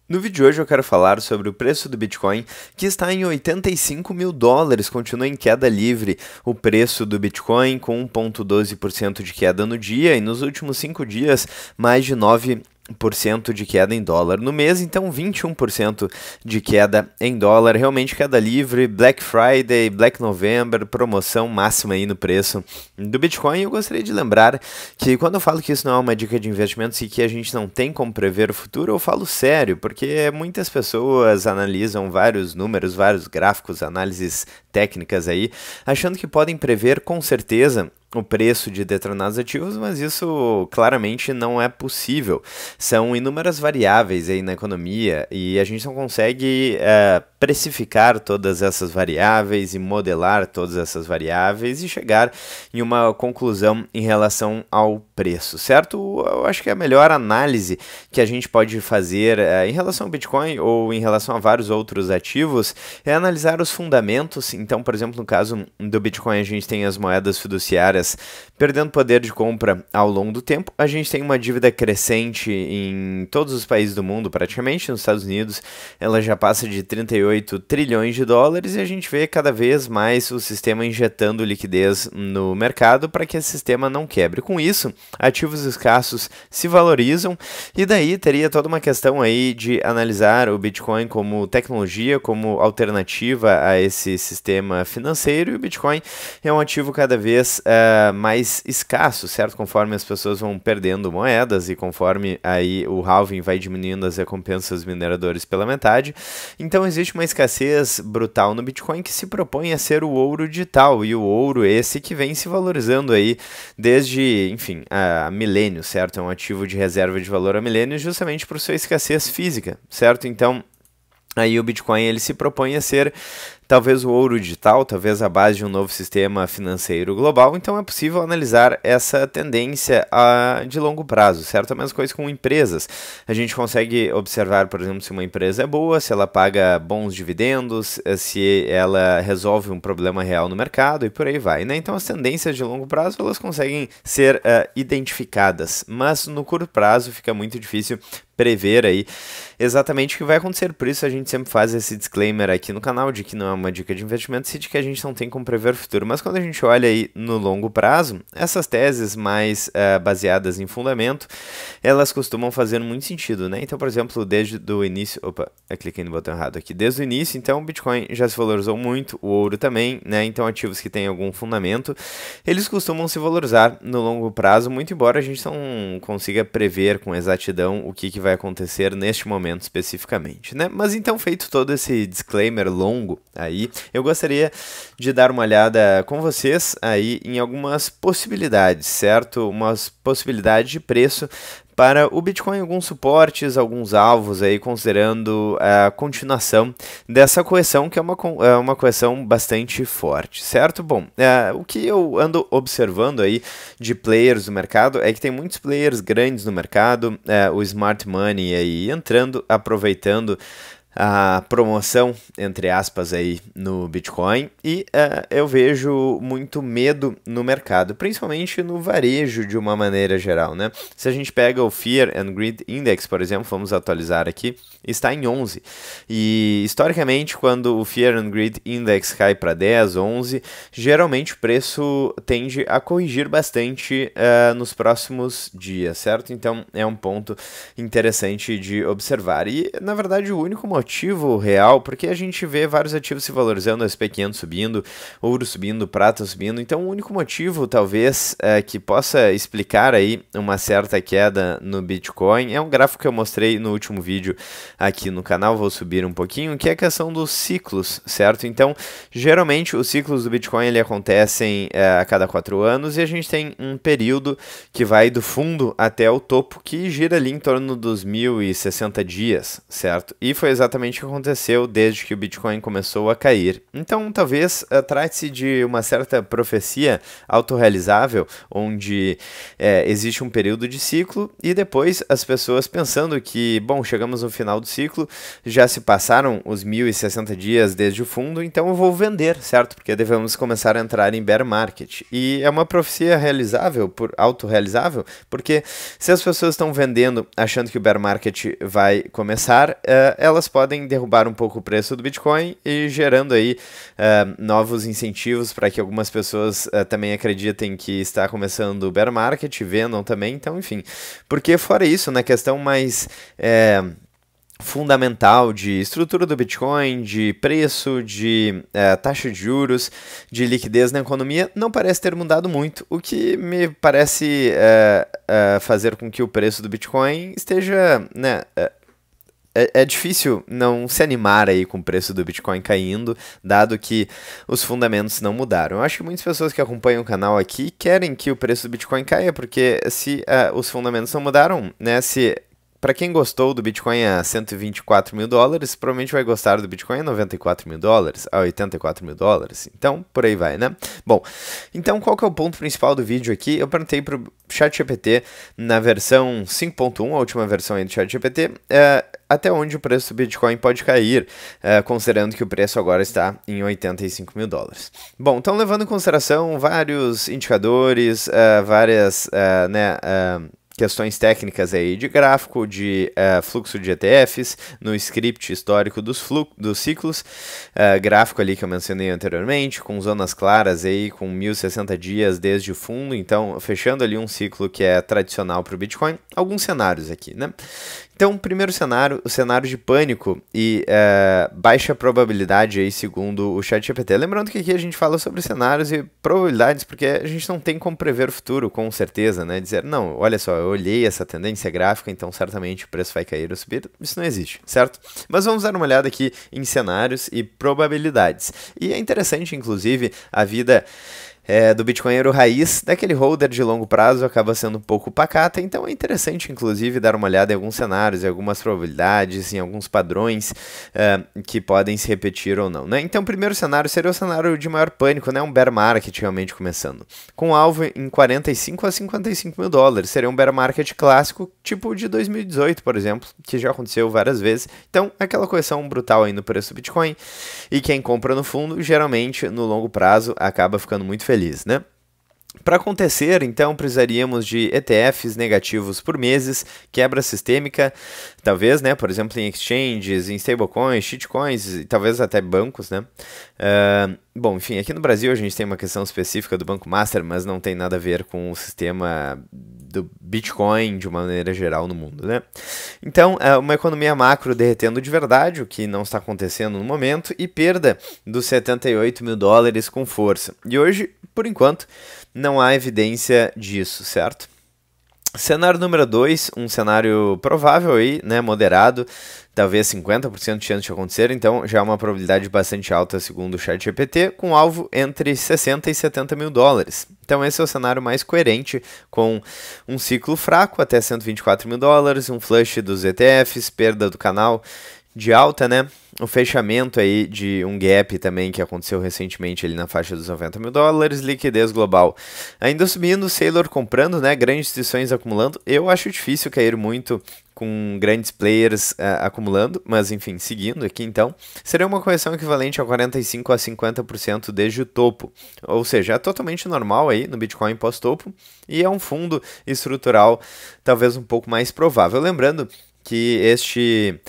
No vídeo de hoje eu quero falar sobre o preço do Bitcoin, que está em 85 mil dólares, continua em queda livre o preço do Bitcoin, com 1,12% de queda no dia, e nos últimos 5 dias, mais de 9% de queda em dólar. No mês, então, 21% de queda em dólar, realmente queda livre, Black Friday, Black November, promoção máxima aí no preço do Bitcoin. Eu gostaria de lembrar que quando eu falo que isso não é uma dica de investimentos e que a gente não tem como prever o futuro, eu falo sério, porque muitas pessoas analisam vários números, vários gráficos, análises técnicas aí, achando que podem prever com certeza o preço de determinados ativos, mas isso claramente não é possível. São inúmeras variáveis aí na economia e a gente não consegue precificar todas essas variáveis e modelar todas essas variáveis e chegar em uma conclusão em relação ao preço, certo? Eu acho que a melhor análise que a gente pode fazer em relação ao Bitcoin ou em relação a vários outros ativos é analisar os fundamentos. Então, por exemplo, no caso do Bitcoin, a gente tem as moedas fiduciárias perdendo poder de compra ao longo do tempo. A gente tem uma dívida crescente em todos os países do mundo, praticamente. Nos Estados Unidos, ela já passa de 38 trilhões de dólares e a gente vê cada vez mais o sistema injetando liquidez no mercado para que esse sistema não quebre. Com isso, ativos escassos se valorizam e daí teria toda uma questão aí de analisar o Bitcoin como tecnologia, como alternativa a esse sistema financeiro, e o Bitcoin é um ativo cada vez mais escasso, certo? Conforme as pessoas vão perdendo moedas e conforme aí o halving vai diminuindo as recompensas dos mineradores pela metade. Então existe uma escassez brutal no Bitcoin que se propõe a ser o ouro digital, e o ouro esse que vem se valorizando aí desde, enfim, há milênios, certo? É um ativo de reserva de valor há milênios justamente por sua escassez física, certo? Então aí o Bitcoin ele se propõe a ser talvez o ouro digital, talvez a base de um novo sistema financeiro global. Então é possível analisar essa tendência de longo prazo, certo? A mesma coisa com empresas. A gente consegue observar, por exemplo, se uma empresa é boa, se ela paga bons dividendos, se ela resolve um problema real no mercado e por aí vai, né? Então as tendências de longo prazo elas conseguem ser identificadas, mas no curto prazo fica muito difícil prever aí exatamente o que vai acontecer. Por isso a gente sempre faz esse disclaimer aqui no canal de que não é uma dica de investimento e de que a gente não tem como prever o futuro. Mas quando a gente olha aí no longo prazo, essas teses mais baseadas em fundamento, elas costumam fazer muito sentido, né? Então, por exemplo, desde o início... Opa, eu cliquei no botão errado aqui. Desde o início, então, o Bitcoin já se valorizou muito, o ouro também, né? Então, ativos que têm algum fundamento, eles costumam se valorizar no longo prazo, muito embora a gente não consiga prever com exatidão o que vai acontecer neste momento especificamente, né? Mas então, feito todo esse disclaimer longo aí, eu gostaria de dar uma olhada com vocês aí em algumas possibilidades, certo? Umas possibilidades de preço para o Bitcoin, alguns suportes, alguns alvos aí, considerando a continuação dessa correção, que é uma correção bastante forte, certo? Bom, o que eu ando observando aí de players do mercado é que tem muitos players grandes no mercado, o Smart Money aí entrando, aproveitando a promoção, entre aspas, aí no Bitcoin, e eu vejo muito medo no mercado, principalmente no varejo de uma maneira geral, né? Se a gente pega o Fear and Greed Index, por exemplo, vamos atualizar aqui, está em 11, e historicamente quando o Fear and Greed Index cai para 10, 11, geralmente o preço tende a corrigir bastante nos próximos dias, certo? Então é um ponto interessante de observar, e na verdade o único motivo real, porque a gente vê vários ativos se valorizando, SP500 subindo, ouro subindo, prata subindo, então o único motivo talvez que possa explicar aí uma certa queda no Bitcoin é um gráfico que eu mostrei no último vídeo aqui no canal, vou subir um pouquinho, que é a questão dos ciclos, certo? Então geralmente os ciclos do Bitcoin ele acontecem a cada 4 anos e a gente tem um período que vai do fundo até o topo, que gira ali em torno dos 1060 dias, certo? E foi exatamente exatamente o que aconteceu desde que o Bitcoin começou a cair. Então, talvez trate-se de uma certa profecia autorrealizável, onde existe um período de ciclo e depois as pessoas pensando que, bom, chegamos no final do ciclo, já se passaram os 1060 dias desde o fundo, então eu vou vender, certo? Porque devemos começar a entrar em bear market. E é uma profecia realizável, autorrealizável, porque se as pessoas estão vendendo achando que o bear market vai começar, elas podem derrubar um pouco o preço do Bitcoin e gerando aí novos incentivos para que algumas pessoas também acreditem que está começando o bear market, vendam também, então enfim. Porque fora isso, na questão mais fundamental de estrutura do Bitcoin, de preço, de taxa de juros, de liquidez na economia, não parece ter mudado muito, o que me parece fazer com que o preço do Bitcoin esteja, né, é difícil não se animar aí com o preço do Bitcoin caindo, dado que os fundamentos não mudaram. Eu acho que muitas pessoas que acompanham o canal aqui querem que o preço do Bitcoin caia, porque se os fundamentos não mudaram, né, se para quem gostou do Bitcoin a 124 mil dólares, provavelmente vai gostar do Bitcoin a 94 mil dólares, a 84 mil dólares. Então, por aí vai, né? Bom, então qual que é o ponto principal do vídeo aqui? Eu perguntei para o ChatGPT na versão 5.1, a última versão aí do ChatGPT, até onde o preço do Bitcoin pode cair, considerando que o preço agora está em 85 mil dólares. Bom, então levando em consideração vários indicadores, várias, questões técnicas aí de gráfico, de fluxo de ETFs, no script histórico dos ciclos, gráfico ali que eu mencionei anteriormente, com zonas claras aí, com 1060 dias desde o fundo, então fechando ali um ciclo que é tradicional para o Bitcoin, alguns cenários aqui, né? Então, primeiro cenário, o cenário de pânico e baixa probabilidade aí, segundo o ChatGPT. Lembrando que aqui a gente fala sobre cenários e probabilidades, porque a gente não tem como prever o futuro com certeza, né? Dizer, não, olha só, eu olhei essa tendência gráfica, então certamente o preço vai cair ou subir. Isso não existe, certo? Mas vamos dar uma olhada aqui em cenários e probabilidades. E é interessante, inclusive, a vida do bitcoinheiro raiz, daquele holder de longo prazo, acaba sendo um pouco pacata, então é interessante, inclusive, dar uma olhada em alguns cenários, em algumas probabilidades, em alguns padrões que podem se repetir ou não, né? Então, o primeiro cenário seria o cenário de maior pânico, né? Um bear market realmente começando, com alvo em 45 a 55 mil dólares, seria um bear market clássico, tipo de 2018, por exemplo, que já aconteceu várias vezes, então, aquela correção brutal aí no preço do Bitcoin, e quem compra no fundo, geralmente, no longo prazo, acaba ficando muito feliz, né? Para acontecer, então, precisaríamos de ETFs negativos por meses, quebra sistêmica, talvez, né, por exemplo, em exchanges, em stablecoins, shitcoins, e talvez até bancos, né? Bom, enfim, aqui no Brasil a gente tem uma questão específica do Banco Master, mas não tem nada a ver com o sistema do Bitcoin de uma maneira geral no mundo, né? Então, uma economia macro derretendo de verdade, o que não está acontecendo no momento, e perda dos 78 mil dólares com força. E hoje, por enquanto, não há evidência disso, certo? Cenário número 2, um cenário provável aí, né, moderado, talvez 50% de chance de acontecer, então já é uma probabilidade bastante alta segundo o ChatGPT, com alvo entre 60 e 70 mil dólares. Então esse é o cenário mais coerente, com um ciclo fraco até 124 mil dólares, um flush dos ETFs, perda do canal de alta, né? O fechamento aí de um gap também que aconteceu recentemente ali na faixa dos 90 mil dólares, liquidez global ainda subindo, Saylor comprando, né? Grandes instituições acumulando. Eu acho difícil cair muito com grandes players acumulando, mas enfim, seguindo aqui então, seria uma correção equivalente a 45 a 50% desde o topo, ou seja, é totalmente normal aí no Bitcoin pós-topo e é um fundo estrutural talvez um pouco mais provável. Lembrando que este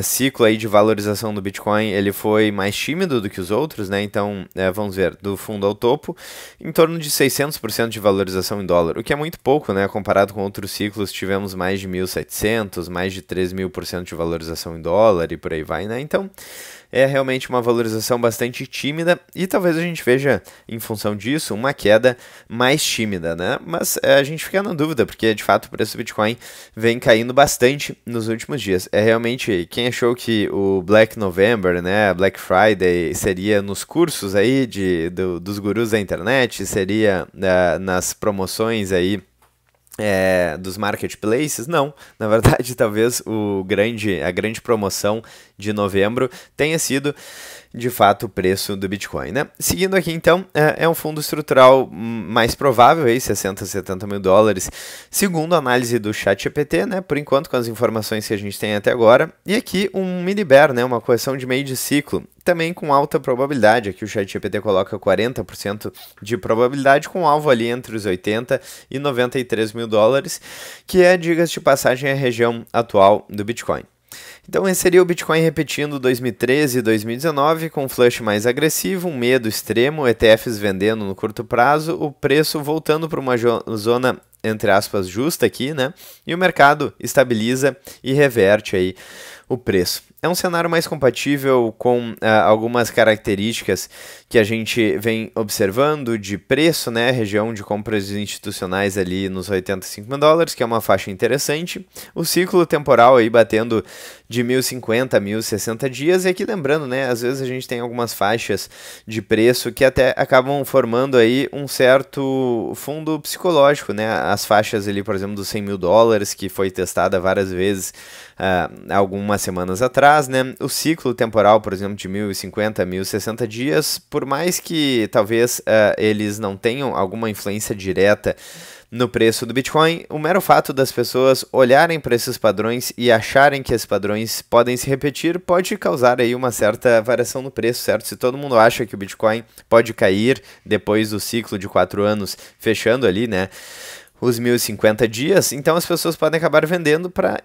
ciclo aí de valorização do Bitcoin, ele foi mais tímido do que os outros, né? Então, vamos ver, do fundo ao topo, em torno de 600% de valorização em dólar, o que é muito pouco, né? Comparado com outros ciclos, tivemos mais de 1.700, mais de 3.000% de valorização em dólar e por aí vai, né? Então, é realmente uma valorização bastante tímida e talvez a gente veja, em função disso, uma queda mais tímida, né? Mas a gente fica na dúvida, porque de fato o preço do Bitcoin vem caindo bastante nos últimos dias. É realmente, quem achou que o Black November, né, Black Friday, seria nos cursos aí dos gurus da internet, seria nas promoções aí dos marketplaces? Não. Na verdade, talvez a grande promoção de novembro tenha sido, de fato, o preço do Bitcoin, né? Seguindo aqui, então, é um fundo estrutural mais provável, aí, 60, 70 mil dólares, segundo a análise do ChatGPT, né? Por enquanto, com as informações que a gente tem até agora. E aqui, um mini bear, né? Uma correção de meio de ciclo, também com alta probabilidade. Aqui o ChatGPT coloca 40% de probabilidade, com alvo ali entre os 80 e 93 mil dólares, que é, diga-se de passagem, a região atual do Bitcoin. Então esse seria o Bitcoin repetindo 2013 e 2019, com um flush mais agressivo, um medo extremo, ETFs vendendo no curto prazo, o preço voltando para uma zona, entre aspas, justa aqui, né? E o mercado estabiliza e reverte aí o preço. É um cenário mais compatível com algumas características que a gente vem observando de preço, né? Região de compras institucionais ali nos 85 mil dólares, que é uma faixa interessante. O ciclo temporal aí batendo de 1.050 a 1.060 dias. E aqui lembrando, né? Às vezes a gente tem algumas faixas de preço que até acabam formando aí um certo fundo psicológico, né? As faixas ali, por exemplo, dos 100 mil dólares, que foi testada várias vezes algumas semanas atrás, né? O ciclo temporal, por exemplo, de 1.050 a 1.060 dias, por mais que talvez eles não tenham alguma influência direta no preço do Bitcoin, o mero fato das pessoas olharem para esses padrões e acharem que esses padrões podem se repetir pode causar aí uma certa variação no preço, certo? Se todo mundo acha que o Bitcoin pode cair depois do ciclo de 4 anos, fechando ali, né, os 1.050 dias, então as pessoas podem acabar vendendo para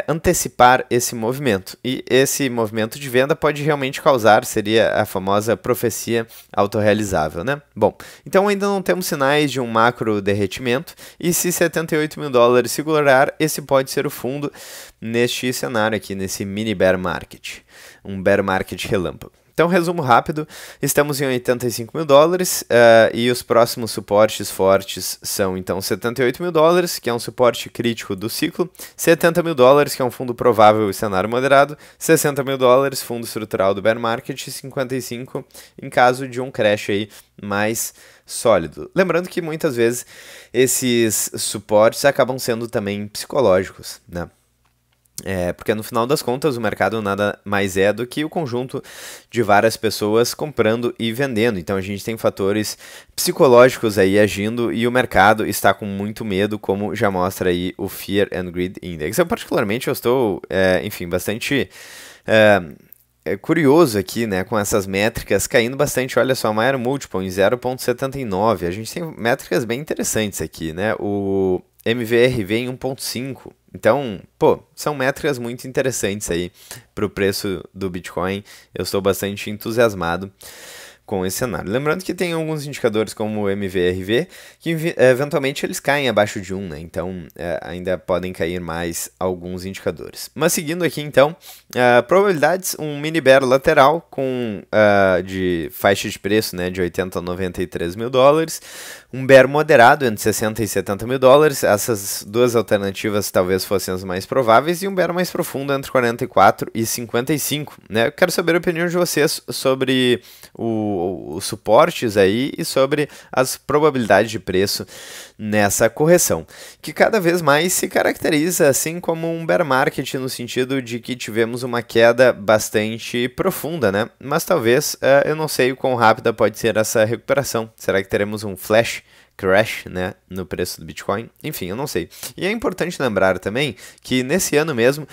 antecipar esse movimento. E esse movimento de venda pode realmente causar, seria a famosa profecia autorrealizável, né? Bom, então ainda não temos sinais de um macro derretimento, e se 78 mil dólares segurar, esse pode ser o fundo neste cenário aqui, nesse mini bear market, um bear market relâmpago. Então, resumo rápido, estamos em 85 mil dólares e os próximos suportes fortes são, então, 78 mil dólares, que é um suporte crítico do ciclo, 70 mil dólares, que é um fundo provável e cenário moderado, 60 mil dólares, fundo estrutural do bear market, e 55 em caso de um crash aí mais sólido. Lembrando que muitas vezes esses suportes acabam sendo também psicológicos, né? Porque no final das contas o mercado nada mais é do que o conjunto de várias pessoas comprando e vendendo. Então a gente tem fatores psicológicos aí agindo e o mercado está com muito medo, como já mostra aí o Fear and Greed Index. Eu particularmente estou, enfim, bastante curioso aqui, né, com essas métricas caindo bastante. Olha só, Maior Multiple em 0,79. A gente tem métricas bem interessantes aqui, né? O MVRV em 1,5. Então, pô, são métricas muito interessantes aí para o preço do Bitcoin. Eu estou bastante entusiasmado com esse cenário. Lembrando que tem alguns indicadores como o MVRV, que eventualmente eles caem abaixo de 1, né? Então ainda podem cair mais alguns indicadores. Mas seguindo aqui então, probabilidades, um mini bear lateral com de faixa de preço, né, de 80 a 93 mil dólares, um bear moderado entre 60 e 70 mil dólares, essas duas alternativas talvez fossem as mais prováveis, e um bear mais profundo entre 44 e 55, né? Eu quero saber a opinião de vocês sobre os suportes aí e sobre as probabilidades de preço nessa correção, que cada vez mais se caracteriza assim como um bear market, no sentido de que tivemos uma queda bastante profunda, né? Mas talvez, eu não sei o quão rápida pode ser essa recuperação. Será que teremos um flash crash, né, no preço do Bitcoin? Enfim, eu não sei. E é importante lembrar também que nesse ano mesmo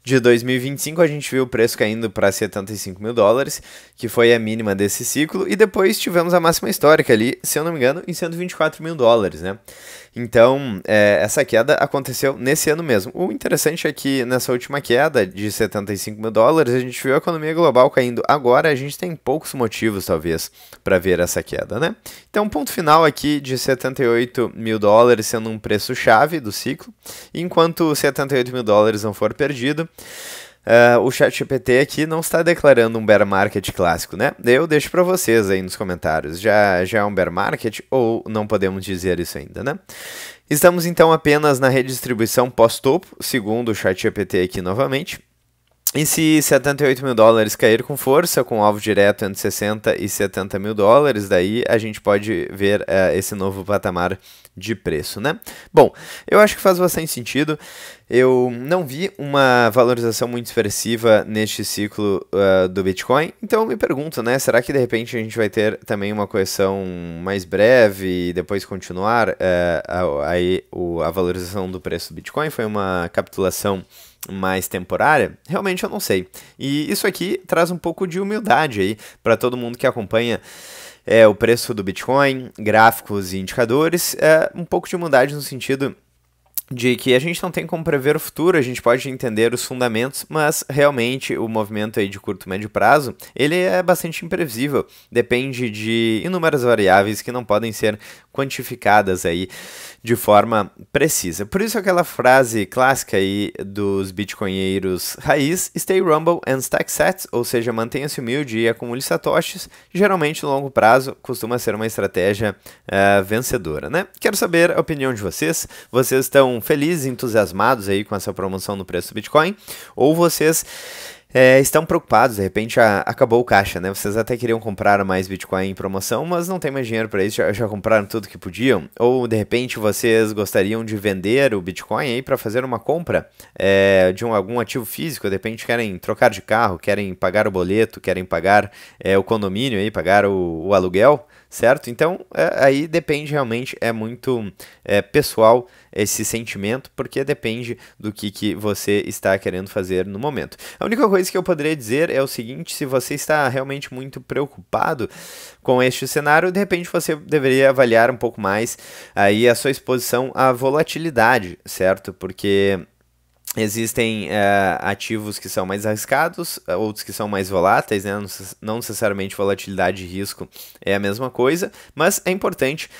de 2025 a gente viu o preço caindo para 75 mil dólares, que foi a mínima desse ciclo, e depois tivemos a máxima histórica ali, se eu não me engano, em 124 mil dólares, né? Então, essa queda aconteceu nesse ano mesmo. O interessante é que nessa última queda de 75 mil dólares, a gente viu a economia global caindo. Agora a gente tem poucos motivos, talvez, para ver essa queda, né? Então, ponto final aqui de 78 mil dólares sendo um preço-chave do ciclo, enquanto 78 mil dólares não for perdido, o ChatGPT aqui não está declarando um bear market clássico, né? Eu deixo para vocês aí nos comentários. Já é um bear market ou não podemos dizer isso ainda, né? Estamos então apenas na redistribuição pós-topo, segundo o ChatGPT aqui novamente. E se 78 mil dólares cair com força, com alvo direto entre 60 e 70 mil dólares, daí a gente pode ver esse novo patamar de preço, né? Bom, eu acho que faz bastante sentido. Eu não vi uma valorização muito expressiva neste ciclo do Bitcoin, então eu me pergunto, né? Será que de repente a gente vai ter também uma correção mais breve e depois continuar a valorização do preço do Bitcoin? Foi uma capitulação mais temporária? Realmente eu não sei. E isso aqui traz um pouco de humildade aí para todo mundo que acompanha o preço do Bitcoin, gráficos e indicadores, um pouco de humildade no sentido de que a gente não tem como prever o futuro, a gente pode entender os fundamentos, mas realmente o movimento aí de curto e médio prazo, ele é bastante imprevisível, depende de inúmeras variáveis que não podem ser quantificadas aí de forma precisa. Por isso aquela frase clássica aí dos bitcoinheiros raiz, stay humble and stack sats, ou seja, mantenha-se humilde e acumule satoshis, geralmente no longo prazo costuma ser uma estratégia vencedora, né? Quero saber a opinião de vocês. Vocês estão felizes, entusiasmados aí com essa promoção no preço do Bitcoin? Ou vocês estão preocupados, de repente acabou o caixa, né? Vocês até queriam comprar mais Bitcoin em promoção, mas não tem mais dinheiro para isso, já compraram tudo que podiam? Ou de repente vocês gostariam de vender o Bitcoin aí para fazer uma compra de algum ativo físico? De repente querem trocar de carro, querem pagar o boleto, querem pagar o condomínio aí, pagar o aluguel, certo? Então aí depende realmente, é muito pessoal esse sentimento, porque depende do que você está querendo fazer no momento. A única coisa que eu poderia dizer é o seguinte: se você está realmente muito preocupado com este cenário, de repente você deveria avaliar um pouco mais aí a sua exposição à volatilidade, certo? Porque existem ativos que são mais arriscados, outros que são mais voláteis, né? Não necessariamente volatilidade e risco é a mesma coisa, mas é importante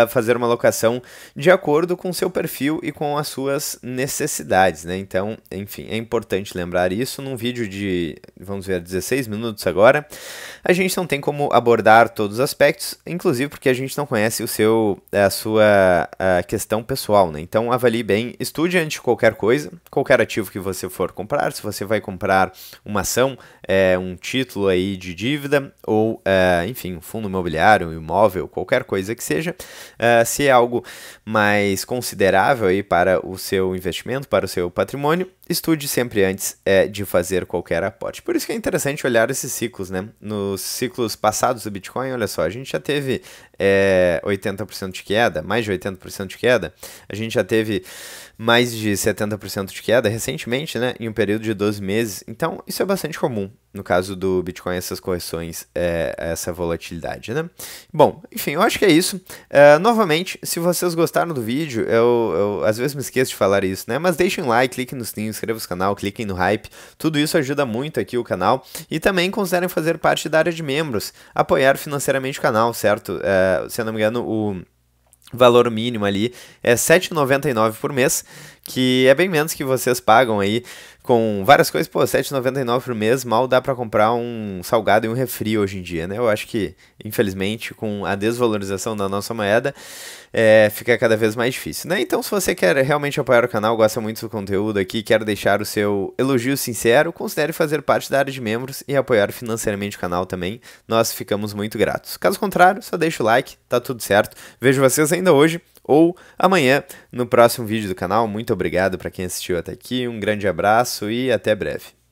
fazer uma alocação de acordo com o seu perfil e com as suas necessidades, né? Então, enfim, é importante lembrar isso. Num vídeo de, vamos ver, 16 minutos agora, a gente não tem como abordar todos os aspectos, inclusive porque a gente não conhece a sua questão pessoal, né? Então, avalie bem, estude antes de qualquer coisa, qualquer ativo que você for comprar, se você vai comprar uma ação, um título aí de dívida, ou, enfim, um fundo imobiliário, um imóvel, qualquer coisa que seja, se é algo mais considerável aí para o seu investimento, para o seu patrimônio, estude sempre antes de fazer qualquer aporte. Por isso que é interessante olhar esses ciclos, né? Nos ciclos passados do Bitcoin, olha só, a gente já teve 80% de queda, mais de 80% de queda, a gente já teve mais de 70% de queda recentemente, né, em um período de 12 meses. Então, isso é bastante comum no caso do Bitcoin, essas correções, essa volatilidade, né? Bom, enfim, eu acho que é isso. Novamente, se vocês gostaram do vídeo, eu às vezes me esqueço de falar isso, né? Mas deixem um like, cliquem no sininho, inscrevam-se no canal, cliquem no hype. Tudo isso ajuda muito aqui o canal. E também considerem fazer parte da área de membros, apoiar financeiramente o canal, certo? Se eu não me engano, o valor mínimo ali é R$ 7,99 por mês, que é bem menos que vocês pagam aí com várias coisas. Pô, R$ 7,99 por mês, mal dá para comprar um salgado e um refri hoje em dia, né? Eu acho que, infelizmente, com a desvalorização da nossa moeda, fica cada vez mais difícil, né? Então, se você quer realmente apoiar o canal, gosta muito do conteúdo aqui, quer deixar o seu elogio sincero, considere fazer parte da área de membros e apoiar financeiramente o canal também. Nós ficamos muito gratos. Caso contrário, só deixa o like, tá tudo certo. Vejo vocês ainda hoje ou amanhã no próximo vídeo do canal. Muito obrigado para quem assistiu até aqui, um grande abraço e até breve.